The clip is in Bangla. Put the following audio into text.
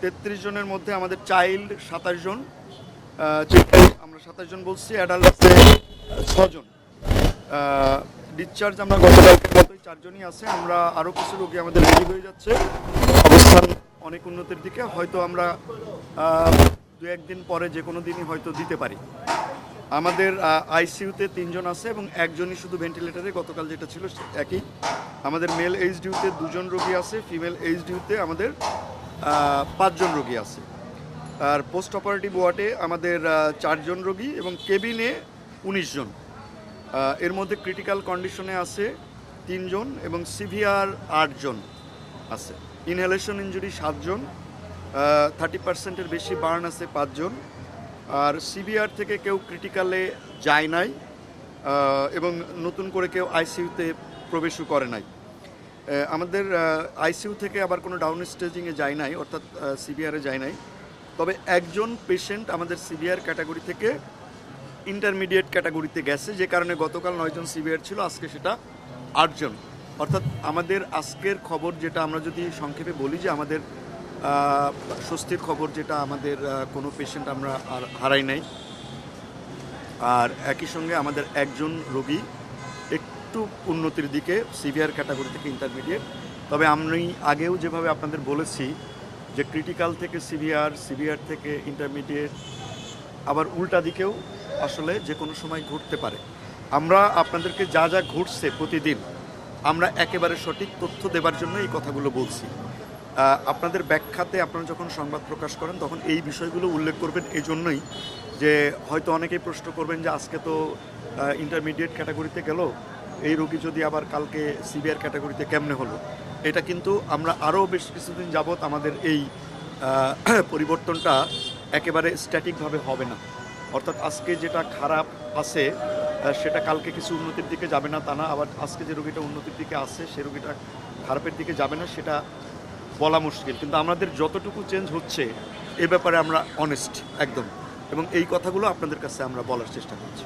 33 জনের মধ্যে আমাদের চাইল্ড 27 জন, আমরা 27 জন বলছি, অ্যাডাল্ট আছে 6 জন। ডিসচার্জ আমরা গতকালকের মতোই 4 জনই আছে। আমরা আরও কিছু রোগী আমাদের রেডি হয়ে যাচ্ছে, অবস্থান অনেক উন্নতির দিকে। হয়তো আমরা 2-1 দিন পরে যে কোনো দিনই হয়তো দিতে পারি। আমাদের আইসিইউতে 3 জন আছে এবং একজনই শুধু ভেন্টিলেটারে, গতকাল যেটা ছিল একই। আমাদের মেল এইচডিইউতে 2 জন রোগী আছে, ফিমেল এইচডিইউতে আমাদের 5 জন রোগী আছে। আর পোস্ট অপারেটিভ ওয়ার্ডে আমাদের 4 জন রোগী এবং কেবিনে 19 জন। এর মধ্যে ক্রিটিক্যাল কন্ডিশনে আছে 3 জন এবং সিভিয়ার 8 জন আছে। ইনহেলেশন ইনজুরি 7 জন, 30%-এর বেশি বার্ন আছে 5 জন। আর সিভিয়ার থেকে কেউ ক্রিটিক্যালে যায় নাই এবং নতুন করে কেউ আইসিইউতে প্রবেশও করে নাই। আমাদের আইসিইউ থেকে আবার কোনো ডাউন স্টেজিংয়ে যায় নাই, অর্থাৎ সিভিয়ারে যায় নাই। তবে একজন পেশেন্ট আমাদের সিভিয়ার ক্যাটাগরি থেকে ইন্টারমিডিয়েট ক্যাটাগরিতে গেছে, যে কারণে গতকাল 9 জন সিভিয়ার ছিল, আজকে সেটা 8 জন। অর্থাৎ আমাদের আজকের খবর যেটা আমরা যদি সংক্ষেপে বলি, যে আমাদের স্বস্তির খবর যেটা, আমাদের কোনো পেশেন্ট আমরা আর হারাই নাই। আর একই সঙ্গে আমাদের একজন রোগী একটু উন্নতির দিকে, সিভিয়ার ক্যাটাগরি থেকে ইন্টারমিডিয়েট। তবে আমি আগেও যেভাবে আপনাদের বলেছি যে ক্রিটিক্যাল থেকে সিভিয়ার, সিভিয়ার থেকে ইন্টারমিডিয়েট, আবার উল্টা দিকেও আসলে যে কোনো সময় ঘটতে পারে। আমরা আপনাদেরকে যা যা ঘটছে প্রতিদিন, আমরা একেবারে সঠিক তথ্য দেবার জন্য এই কথাগুলো বলছি। আপনাদের ব্যাখ্যাতে আপনারা যখন সংবাদ প্রকাশ করেন তখন এই বিষয়গুলো উল্লেখ করবেন, এই জন্যই যে হয়তো অনেকেই প্রশ্ন করবেন যে আজকে তো ইন্টারমিডিয়েট ক্যাটাগরিতে গেল, এই রোগী যদি আবার কালকে সিভিয়ার ক্যাটাগরিতে কেমনে হলো। এটা কিন্তু আমরা আরও বেশ কিছুদিন যাবৎ আমাদের এই পরিবর্তনটা একেবারে স্ট্যাটিকভাবে হবে না। অর্থাৎ আজকে যেটা খারাপ আছে সেটা কালকে কিছু উন্নতির দিকে যাবে না তা না, আবার আজকে যে রোগীটা উন্নতির দিকে আসছে সে রোগীটা খারাপের দিকে যাবে না, সেটা বলা মুশকিল। কিন্তু আমাদের যতটুকু চেঞ্জ হচ্ছে এ ব্যাপারে আমরা অনেস্ট একদম, এবং এই কথাগুলো আপনাদের কাছে আমরা বলার চেষ্টা করছি।